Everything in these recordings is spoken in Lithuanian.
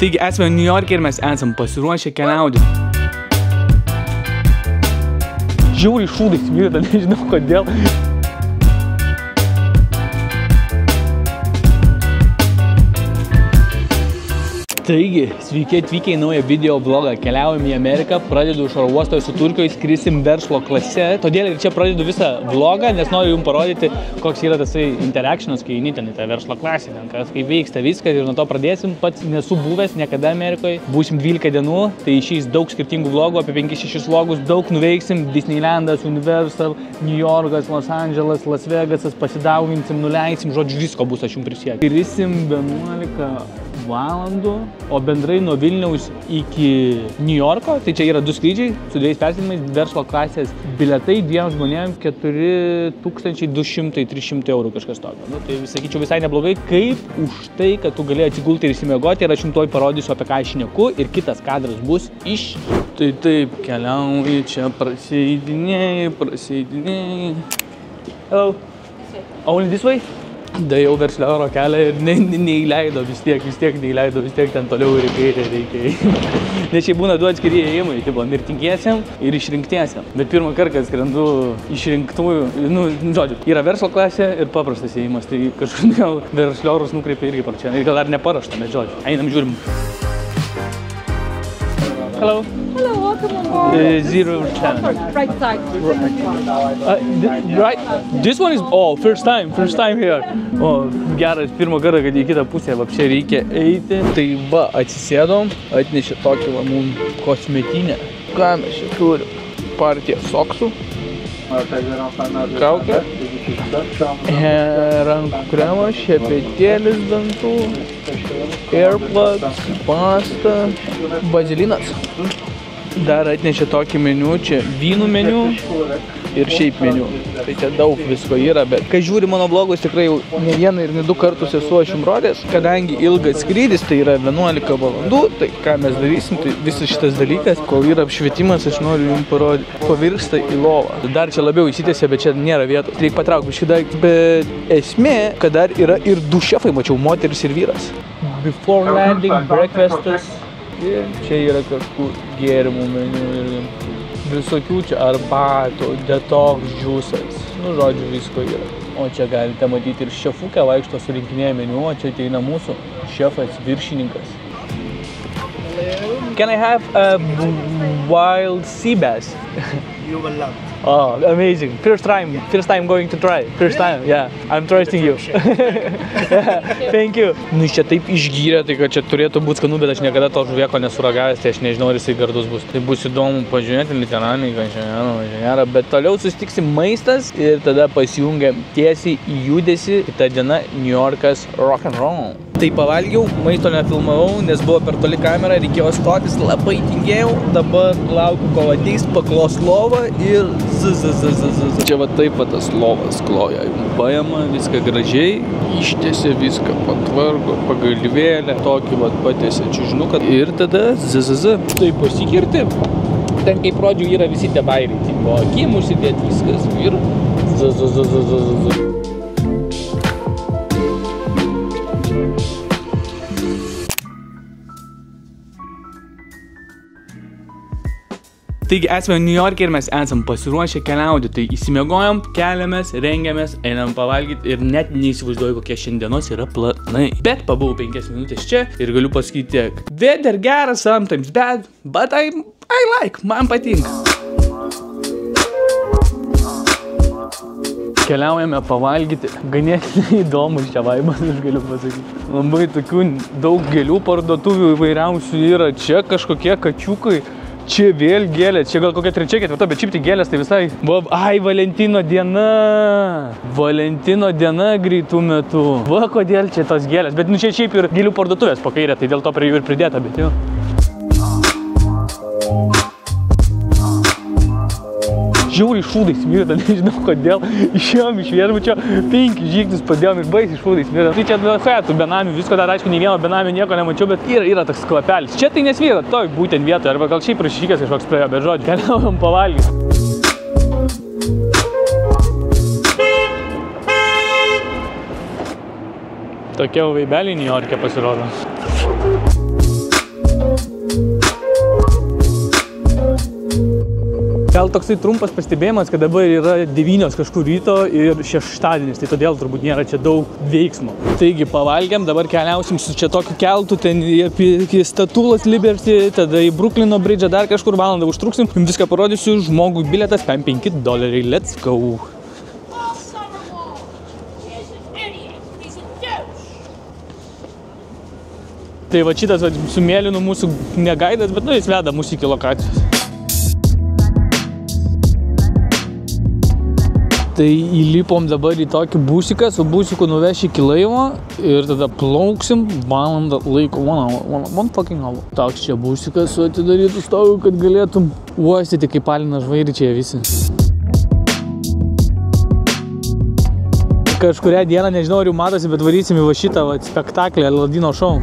Taigi esame New York'e ir mes esam pasiruošę keliauti. Žiauriai šūdais mirda, nežinau kodėl. Taigi, sveiki atvykę į naują video vlogą. Keliaujam į Ameriką, pradedu iš oro uosto su Turkijoje, skrisim verslo klase. Todėl ir čia pradedu visą vlogą, nes noriu jums parodyti, koks yra tasai interactionas, kai eini ten į tą verslo klasę, kas kaip vyksta viskas ir nuo to pradėsim. Pats nesu buvęs niekada Amerikoje. Būsim 12 dienų, tai išeis daug skirtingų vlogų, apie 5-6 vlogus, daug nuveiksim. Disneylandas, Universal, New Yorkas, Los Angeles, Las Vegasas, pasidauginsim, nuleisim, žodžiu, visko bus, aš jums prisiekiu. Skrisim 11 valandų, o bendrai nuo Vilniaus iki New Yorko, tai čia yra 2 skrydžiai su 2 persėdimais, verslo klasės bilietai 2 žmonėms 4200-300 eurų kažkas tokio. Nu, tai sakyčiau visai neblogai, kaip už tai, kad tu gali atsigulti ir įsimiegoti ir aš jums tuoj parodysiu, apie ką aš šneku ir kitas kadras bus iš. Tai taip, keliauji čia prasieidinėjai. Hello. Only this way? Da jau verslioro kelią ir neįleido vis tiek ten toliau ir į kairę reikia. Nes čia būna 2 atskiri ėjimai, tipo mirtingiesiam ir išrinktiesiam. Bet pirmą kartą, kad skrendu išrinktųjų, nu, žodžiu, yra verslo klasė ir paprastas ėjimas, tai kažkodėl versliorus nukreipia irgi par čia. Ir gal dar neparašta, bet žodžiu. Einam, žiūrim. Hello. Hello, welcome on board. 010. Right side. Right? This one is, first time here. Geras, pirmą kartą, kad į kitą pusę vapšė reikia eiti. Tai va, atsisėdom, atnešė tokį va mum kosmetinę. Ką mes čia turim? Partiją soksų. Kaukę. Rankų kremas, šepetėlis dantų. Airplugs, pasta, bazilinas. Dar atnešė tokį meniu, čia vynų meniu ir šiaip meniu. Tai čia daug visko yra, bet kai žiūri mano vlogus, tikrai jau ne vieną ir ne 2 kartus esu aš jums rodęs. Kadangi ilgas skrydis, tai yra 11 valandų, tai ką mes darysim, tai visas šitas dalykas, kol yra apšvietimas, aš noriu jums parodyti, pavirsta į lovą. Dar čia labiau įsitėsia, bet čia nėra vietos. Reikia patraukti šitą, bet esmė, kad dar yra ir 2 šefai, mačiau, moteris ir vyras. Before landing, breakfastas. Ir čia yra kažkur gėrimų meniu ir visokių čia arbatų, detox, džiusas. Nu, žodžiu, visko yra. O čia galite matyti ir šefukę vaikšto surinkinėję meniu, o čia ateina mūsų šefas, viršininkas. Can I have a wild sea bass? You will love it. Oh, amazing. First time going to try. First time, yeah. I'm trusting you. Thank you. Nu, čia taip išgyrė, tai kad čia turėtų būti skanu, bet aš niekada to žuvieko nesuragavęs, tai aš nežinau, ar jisai gardus bus. Tai bus įdomu pažiūrėti literaliai, kad čia bet toliau susitiksim maistas ir tada pasijungiam tiesiai į judesį. Kita diena New Yorkas rock and roll. Tai pavalgiau, maisto nefilmavau, nes buvo per toli kamera, reikėjo stotis, labai tingėjau. Dabar laukiu, kol ateis, paklos lovą ir Čia va taip va tas lovas kloja, paima viską gražiai, ištiesia viską, patvarko, pagalvėlę, tokį va patiesia čiužinuką ir tada Tai pasikirti, ten kaip pradžių yra visi tie bairiai, tipo akim užsidėti viskas ir Taigi esame New York'e ir mes esam pasiruošę keliauti, tai įsimiegojom, keliamės, rengiamės, einam pavalgyti ir net neįsivaizduoju, kokie šiandienos yra planai. Bet pabuvau 5 minutės čia ir galiu pasakyti tiek. Weather geras, sometimes bad, but I like, man patinka. Keliaujame pavalgyti, ganėtinai įdomus čia vaibas, aš galiu pasakyti. Labai tokių daug gėlių parduotuvių įvairiausių yra, čia kažkokie kačiukai. Čia vėl gėlės, čia gal kokia 3-4, bet šiaip tai gėlės tai visai. Ai, Valentino diena. Valentino diena greitų metų. Va, kodėl čia tos gėlės. Bet nu čia šiaip ir gėlių parduotuvės po kairę, tai dėl to prie jų ir pridėta, bet jau. Žiauriai šūdais mirda, nežinau kodėl. Išėjom iš viešbučio, 5 žingsnius padėjom ir baisiai šūdais mirda. Tai čia fetų benamių, visko dar aišku, nei vieno benamių nieko nemačiau, bet yra toks kvapelis. Čia tai nesvyra, toj būtent vietoje, arba gal šiaip rašykės kažkoks praėjo, bet žodžiu, keliaujam pavalgyti. Tokie vaibeliai New York'e pasirodo. Gal toksai trumpas pastebėjimas, kad dabar yra 9 kažkur ryto ir šeštadienis, tai todėl turbūt nėra čia daug veiksmo. Taigi pavalgiam, dabar keliausim su čia tokiu keltu, ten iki Statulos Liberty, tada į Bruklino bridžą dar kažkur valandą užtruksim. Viską parodysiu, žmogui bilietas $5, let's go. Tai va šitas su mėlynu mūsų negaidas, bet nu jis veda mūsų iki lokacijos. Tai įlipom dabar į tokį busiką, su busiku nuveš iki laivo ir tada plauksim valandą laiko, one fucking hour. Toks čia busikas su atidarytų stogu, kad galėtum uostyti kaip Alina žvairičiai visi. Kažkurią dieną, nežinau ar jau matosi, bet varysim į va šitą spektaklį Aladino šou.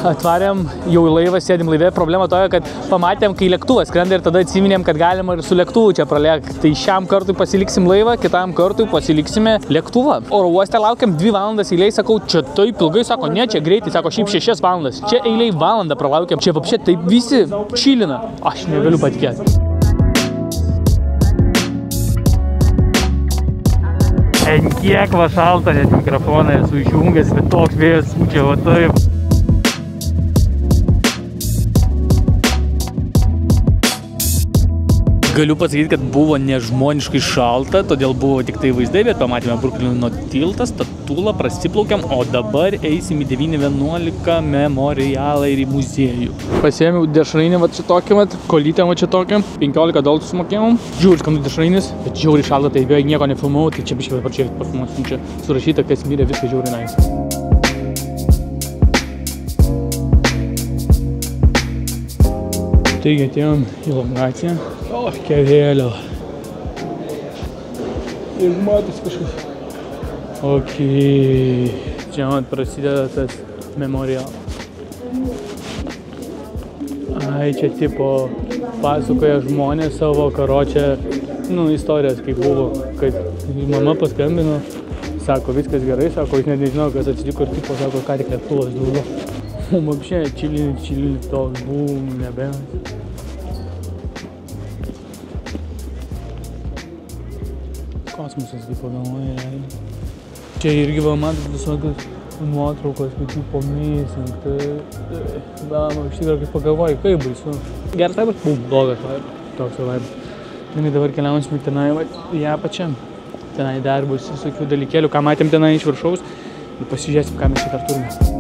Atvarėm jau į laivą, sėdim laive. Problema toja, kad pamatėm, kai lėktuvas skrenda ir tada atsiminėm, kad galima ir su lėktuvu čia pralėkti. Tai šiam kartui pasiliksim laivą, kitam kartui pasiliksime lėktuvą. Oro uoste laukiam 2 valandas eiliai, sakau, čia taip ilgai, sako, ne, čia greitai, sako, šiaip 6 valandas. Čia eiliai valandą pralaukiam. Čia vapšė taip visi čilina. Aš negaliu patikėti. En kiek va šalta, net mikrofoną esu išjungęs, bet toks vėjas pučia, va taip. Galiu pasakyti, kad buvo nežmoniškai šalta, todėl buvo tik tai vaizdai, bet pamatėme Bruklino tiltą, Statulą, prasiplaukiam, o dabar eisim į 911 memorialą ir į muziejų. Pasiėmiau dešrainį va čia tokį, kolytę va čia tokią, $15 sumokėjom. Žiūri, skanu dešrainis, bet žiauri šalta, tai beveik nieko nefilmavau, tai čia biškai dabar čia parfumuosim, čia surašyta, kas mirė, viską žiauri nice. Taigi atėjom į lokaciją. O, kevėlio. Ir matosi kažkas. Okei. Čia man prasideda tas memorial. Ai, čia tipo pasakoja žmonės savo karočią, istorijas, kaip buvo, kad mama paskambino, sako, viskas gerai, sako, jis net nežinau, kas atsitiko ir tipo, sako, ką tik lėktuvas duvo. O mapšė, čilini toks buvo, nebent. Kosmosas kaip pagalvoja. Čia irgi va matot visokios nuotraukos, kaip jų pomėsint. Dama, iš tikrųjų, kaip pagalvoja, kaip baisu. Geras laibas? Blogas laibas. Toks laibas. Dabar keliausim tenai, į apačią. Tenai dar bus visokių dalykėlių, ką matėm tenai iš viršaus. Ir pasižiūrėsim, ką mes čia dar turime.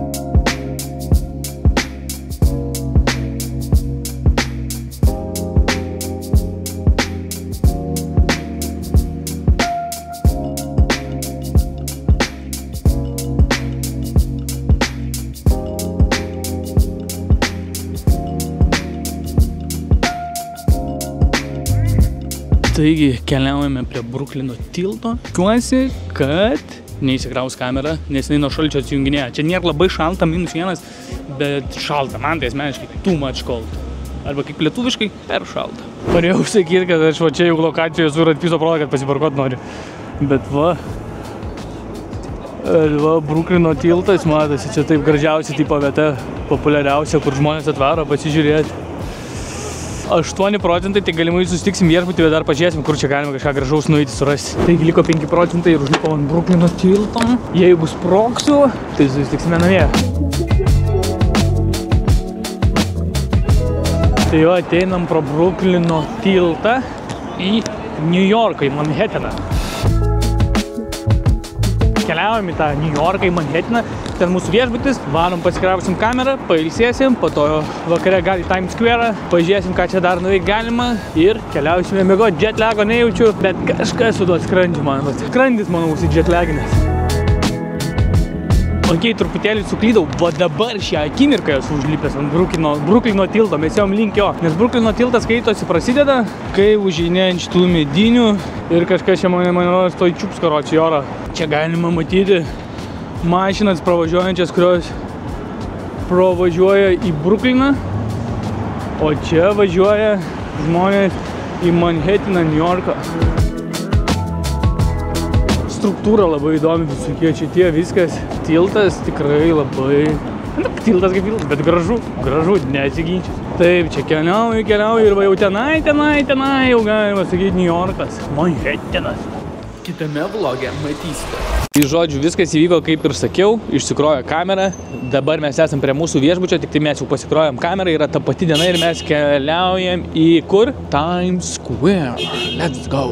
Taigi, keliaujame prie Bruklino tilto. Tikiuosi, kad neįsikraus kamera, nes jinai nuo šalčio atsijunginėja. Čia nėra labai šalta, -1, bet šalta. Man tai asmeniškai too much cold. Arba kaip lietuviškai, per šalta. Norėjau sakyti, kad aš va čia jau lokacijoje esu ir atpiso prodą, kad pasiparkuot noriu. Bet va, Bruklino tiltas, matosi, čia taip gražiausia tipo vieta, populiariausia, kur žmonės atvaro pasižiūrėti. 8%, tai galimai susitiksim viešbutį, bet dar pažiūrėsim, kur čia galima kažką gražaus nueiti surasti. Taigi liko 5% ir užlipom ant Bruklino tilto. Jeigu sproksiu, tai susitiksime namie. Tai jau ateinam pro Bruklino tiltą į New Yorką, į Manhattaną. Keliaujam į tą New Yorką, į Manhattaną. Ten mūsų viešbutis, varom pasikrausim kamerą, pailsėsim, po to vakare gal į Times Square, pažiūrėsim, ką čia dar nuveikti galima ir keliausime miegoti. Jetlago nejaučiu, bet kažkas su tuo skrandžiu, man. Skrandis, manau, jetlaginės. Ok, truputėlį suklydau, va dabar šią akimirką esu užlipęs ant Bruklino tilto, mes ėjom link jo. Nes Bruklino tiltas skaitosi prasideda, kai užeini ant šitų medinių ir kažkas čia mane stoj čiups karočiai orą. Čia galima matyti mašinas pravažiuojančias, kurios pravažiuoja į Brukliną, o čia važiuoja žmonės į Manhattaną, New Yorką. Struktūra labai įdomi, visokie čia tie viskas. Tiltas tikrai labai Tiltas kaip tiltas, bet gražu, nesiginčiu. Taip, čia keliauju ir va jau tenai, jau galima sakyti New Yorkas, Manhattanas. Kitame vloge matysite. Tai žodžiu, viskas įvyko kaip ir sakiau, išsikrojo kamerą, dabar mes esam prie mūsų viešbučio, tik tai mes jau pasikrojom kamerą, yra ta pati diena ir mes keliaujam į kur? Times Square. Let's go.